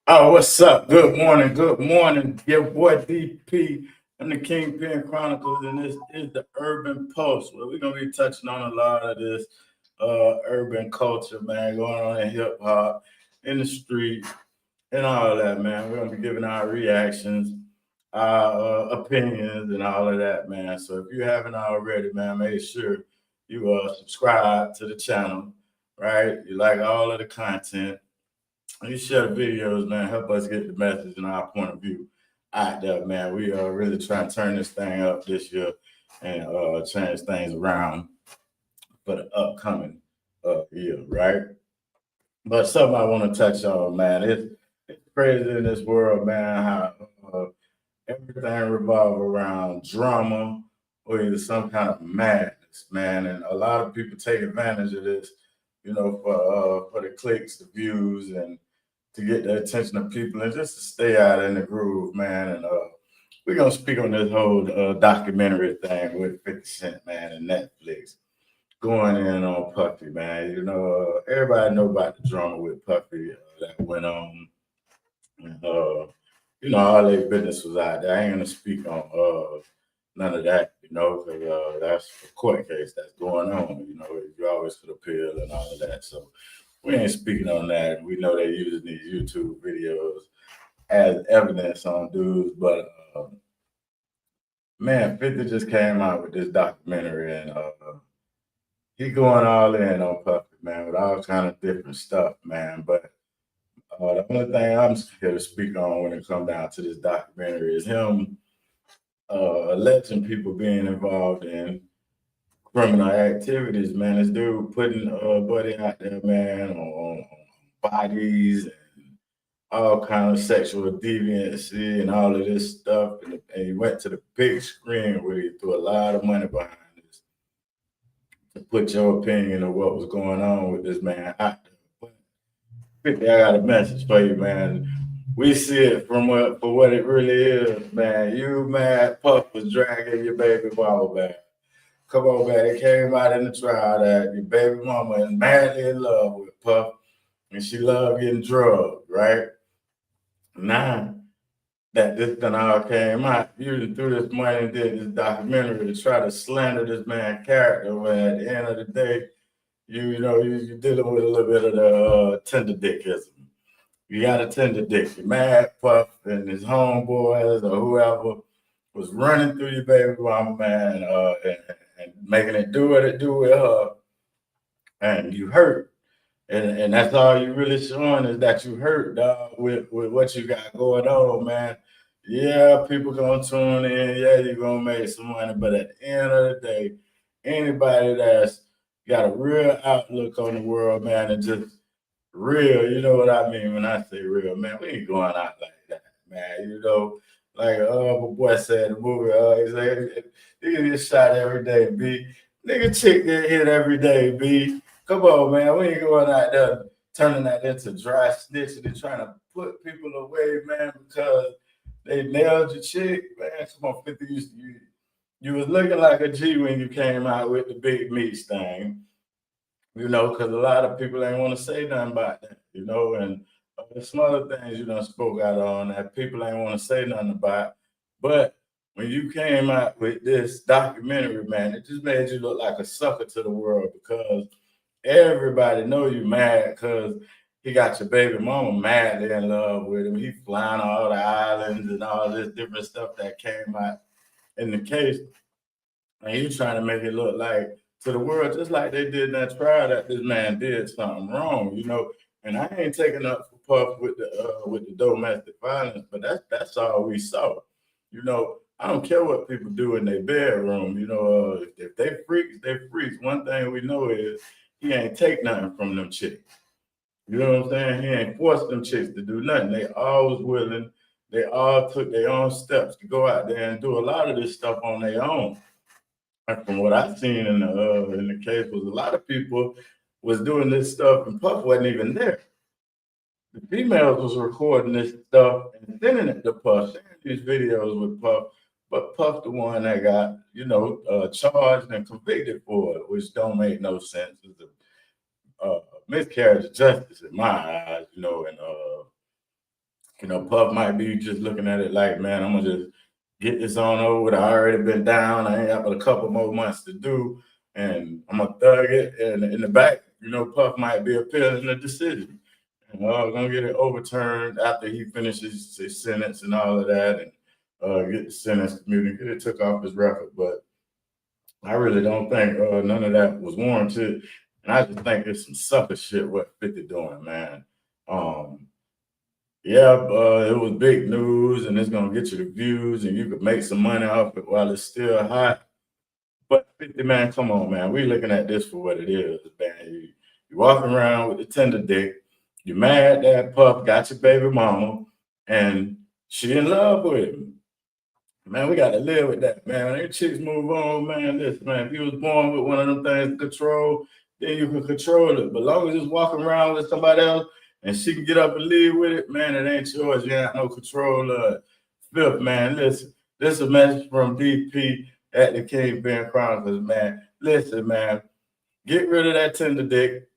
Oh, what's up? Good morning. Good morning. Your boy DP. I'm the Kingpin Chronicles, and this is the Urban Pulse, where we're going to be touching on a lot of this urban culture, man, going on in hip hop, in the street, and all that, man. We're going to be giving our reactions, our opinions, and all of that, man. So if you haven't already, man, make sure you subscribe to the channel, right? You like all of the content. You share the videos, man. Help us get the message and our point of view out there, man. We are really trying to turn this thing up this year and change things around for the upcoming year, right? But something I want to touch on, man. It's crazy in this world, man, how everything revolves around drama or either some kind of madness, man. And a lot of people take advantage of this, for the clicks, the views, and to get the attention of people and just to stay out in the groove, man. And we're gonna speak on this whole documentary thing with 50 Cent, man, and Netflix going in on Puffy, man. Everybody know about the drama with Puffy that went on. And, all their business was out there. I ain't gonna speak on none of that, because that's a court case that's going on. You always could appeal and all of that. So we ain't speaking on that. We know they're using these YouTube videos as evidence on dudes, but man, 50 just came out with this documentary, and he going all in on Puffy, man, with all kind of different stuff, man. But the only thing I'm here to speak on when it comes down to this documentary is him alleging people being involved in criminal activities, man. This dude putting Buddy out there, man, on bodies and all kind of sexual deviancy and all of this stuff. And he went to the big screen where he threw a lot of money behind this to put your opinion of what was going on with this man out there. But 50, I got a message for you, man. We see it for what it really is, man. You mad Puff was dragging your baby mama back. Come on, man. It came out in the trial that your baby mama is madly in love with Puff, and she loved getting drugged, right? Now that this done all came out, you threw this money and did this documentary to try to slander this man's character, when at the end of the day, you're dealing with a little bit of the tender dickism. You got a tender dick. You're mad Puff and his homeboys or whoever was running through your baby mama, man, and making it do what it do with her, and you hurt. And that's all you really showing is that you hurt, dog, with what you got going on, man. Yeah, people gonna tune in. Yeah, you're gonna make some money. But at the end of the day, anybody that's got a real outlook on the world, man, and just real, you know what I mean when I say real, man, we ain't going out like that, man. Like my boy said in the movie, he said, nigga get shot every day, B. Nigga chick get hit every day, B. Come on, man. We ain't going out there turning that into dry snitching and trying to put people away, man, because they nailed your chick, man. Come on, 50 you was looking like a G when you came out with the big meat thing, because a lot of people ain't want to say nothing about that, and some other things you done spoke out on that people ain't want to say nothing about. But when you came out with this documentary, man, it just made you look like a sucker to the world, because everybody know you mad because he got your baby mama madly in love with him. He flying all the islands and all this different stuff that came out in the case. And you trying to make it look like to the world, just like they did in that trial, that this man did something wrong, And I ain't taking up for Puff with the domestic violence, but that's all we saw. I don't care what people do in their bedroom. If they freaks, they freaks. One thing we know is he ain't take nothing from them chicks. You know what I'm saying? He ain't forced them chicks to do nothing. They all was willing. They all took their own steps to go out there and do a lot of this stuff on their own. And from what I've seen in the case, was a lot of people was doing this stuff and Puff wasn't even there. the females was recording this stuff and sending it to Puff, sharing these videos with Puff. But Puff, the one that got, charged and convicted for it, which don't make no sense. It's a miscarriage of justice in my eyes, and Puff might be just looking at it like, man, I'm gonna just get this on over with. I already been down. I ain't got but a couple more months to do, and I'm gonna thug it. And in the back, Puff might be appealing the decision. And gonna get it overturned after he finishes his sentence and all of that, and get the sentence communicated, took off his record. But I really don't think none of that was warranted. And I just think it's some sucker shit what 50 doing, man. Um, yeah, it was big news, and it's gonna get you the views, and you could make some money off it while it's still hot. But 50, man, come on, man. We looking at this for what it is, man. You walking around with the tender dick. You mad that Puff got your baby mama, and she in love with him. Man, we got to live with that, man. When them chicks move on, man, listen, man, if you was born with one of them things to control, then you can control it. But as long as it's walking around with somebody else and she can get up and leave with it, man, it ain't yours. You ain't no control of it. Fifth, man, listen, this is a message from DP at the Kingpin Chronicles, man. Listen, man, get rid of that tender dick,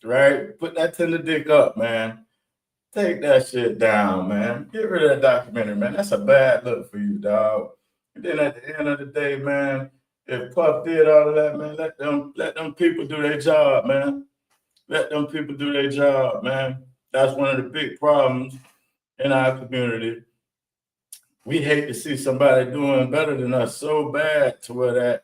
right? Put that tender dick up, man. Take that shit down, man. Get rid of that documentary, man. That's a bad look for you, dog. And then at the end of the day, man, if Puff did all of that, man, let them people do their job, man. Let them people do their job, man. That's one of the big problems in our community. We hate to see somebody doing better than us so bad to where that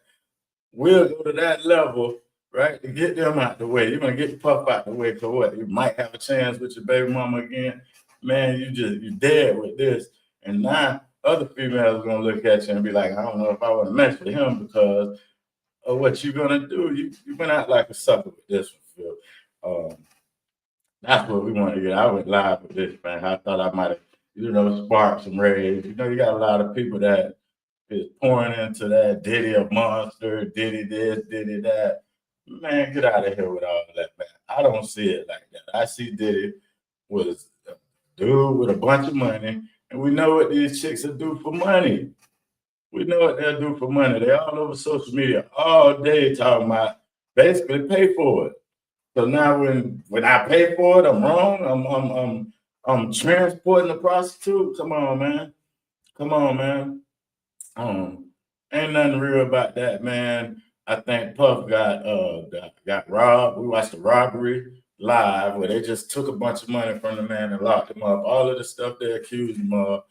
we'll go to that level, right, to get them out the way. You're gonna get Puff out the way for what? You might have a chance with your baby mama again. Man, you dead with this. And now other females are gonna look at you and be like, I don't know if I want to mess with him because of what you're gonna do. You went out like a sucker with this one, Phil. That's what we want to get. I went live with this, man. I thought I might have, sparked some rage. You got a lot of people that is pouring into that Diddy a monster, Diddy this, Diddy that. Man, get out of here with all of that, man. I don't see it like that. I see Diddy was a dude with a bunch of money, and we know what these chicks will do for money. We know what they'll do for money. They're all over social media all day talking about basically pay for it. So now when I pay for it, I'm wrong. I'm transporting a prostitute. Come on, man. Come on, man. Um, ain't nothing real about that, man. I think Puff got robbed. We watched the robbery live where they just took a bunch of money from the man and locked him up. All of the stuff they accused him of,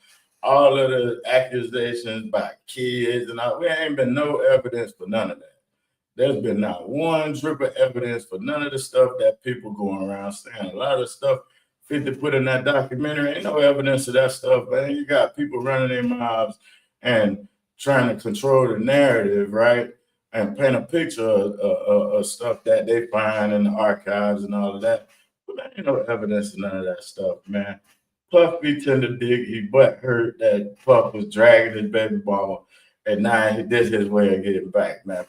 all of the accusations by kids and all. We ain't been no evidence for none of that. There's been not one drip of evidence for none of the stuff that people going around saying. A lot of stuff 50 put in that documentary, ain't no evidence of that stuff, man. You got people running their mobs and trying to control the narrative, right? And paint a picture of stuff that they find in the archives and all of that. But there ain't no evidence of none of that stuff, man. Puff be tender dick. He butt hurt that Puff was dragging his baby mama, and now this his way of getting back, man.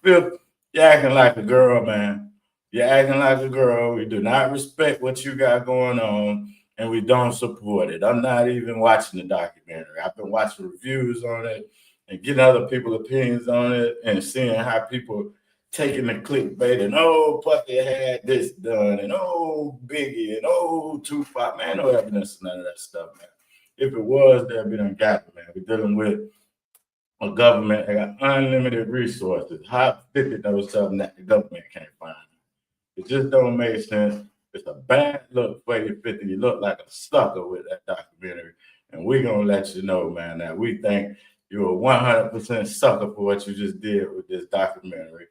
Phil, you're acting like a girl, man. You're acting like a girl. We do not respect what you got going on, and we don't support it. I'm not even watching the documentary. I've been watching reviews on it and getting other people's opinions on it and seeing how people taking the clickbait and Puffy had this done and Biggie and Tupac. Man, no evidence of none of that stuff, man. If it was, there'd be done got it, man. We're dealing with a government that got unlimited resources. How 50 knows something that the government can't find? It just don't make sense. It's a bad look for you, 50. You look like a sucker with that documentary. And we're going to let you know, man, that we think you're a 100% sucker for what you just did with this documentary.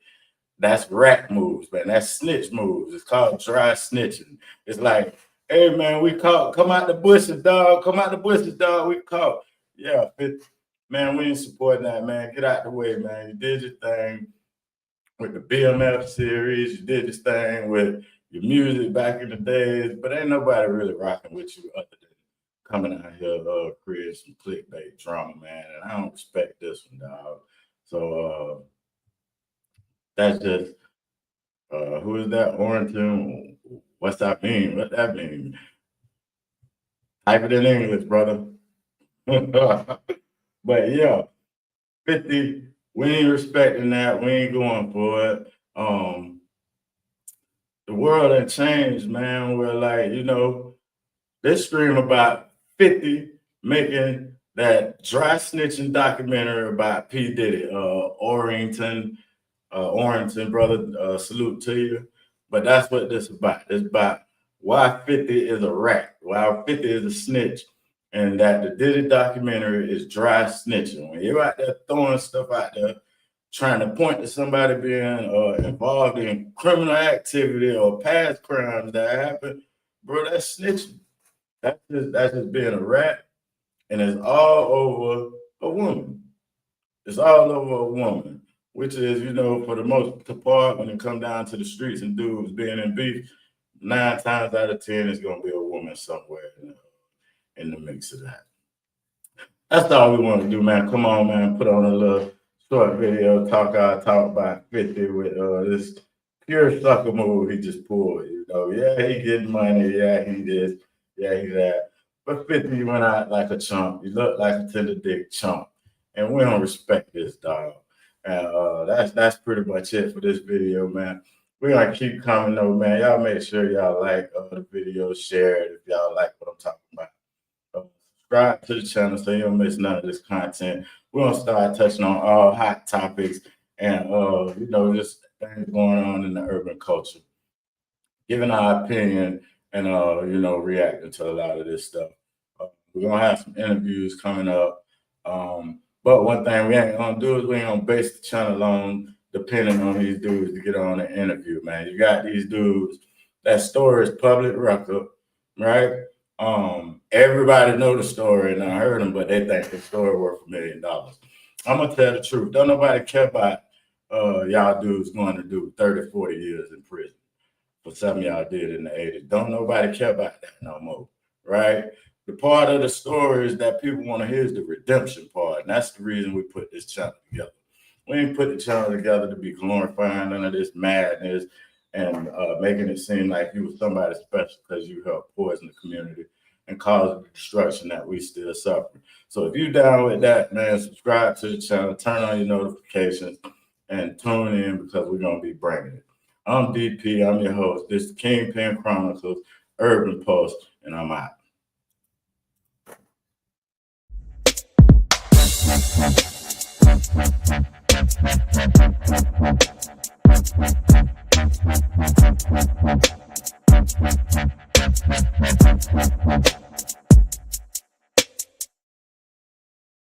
That's rat moves, man. That's snitch moves. It's called dry snitching. It's like, hey, man, we caught. Come out the bushes, dog. Come out the bushes, dog. We caught. Yeah, 50. Man, we ain't supporting that, man. Get out the way, man. You did your thing with the BMF series. You did this thing with your music back in the days, but ain't nobody really rocking with you other than coming out here creating some clickbait drama, man. And I don't respect this one, dog. So that's just who is that? Orrington? What's that mean? What that mean? Type it in English, brother. But yeah, 50, we ain't respecting that. We ain't going for it. The world had changed, man. We're like, they scream about 50 making that dry snitching documentary about P. Diddy, Orrington, brother, salute to you. But that's what this about. It's about why 50 is a rat, why 50 is a snitch, and that the Diddy documentary is dry snitching. When you're out there throwing stuff out there, trying to point to somebody being involved in criminal activity or past crimes that happened, bro, that's snitching. That's just being a rat, and it's all over a woman. It's all over a woman, which is, for the most part, when it come down to the streets and dudes being in beef, 9 times out of 10, it's gonna be a woman somewhere in the mix of that. That's all we want to do, man. Come on, man. Put on a little short video, talk about 50 with this pure sucker move he just pulled. Yeah, he getting money. Yeah, he did. Yeah, he that. But 50 went out like a chump. He looked like a tender dick chump. And we don't respect this dog. And that's pretty much it for this video, man. We're gonna keep coming though, man. Y'all make sure y'all like the video, share it if y'all like what I'm talking about. Subscribe to the channel so you don't miss none of this content. We're gonna start touching on all hot topics and just things going on in the urban culture, giving our opinion and reacting to a lot of this stuff. We're gonna have some interviews coming up. But one thing we ain't gonna do is we ain't gonna base the channel on depending on these dudes to get on an interview, man. You got these dudes, that story is public record, right? Everybody know the story and I heard them, but they think the story worth $1 million. I'm gonna tell the truth. Don't nobody care about y'all dudes going to do 30, 40 years in prison for something y'all did in the 80s. Don't nobody care about that no more, right? The part of the story is that people want to hear is the redemption part, and that's the reason we put this channel together. We ain't put the channel together to be glorifying none of this madness and making it seem like you was somebody special because you helped poison the community and cause the destruction that we still suffer. So if you down with that, man, subscribe to the channel, turn on your notifications, and tune in because we're going to be bringing it. I'm DP. I'm your host. This is Kingpin Chronicles, Urban Post, and I'm out.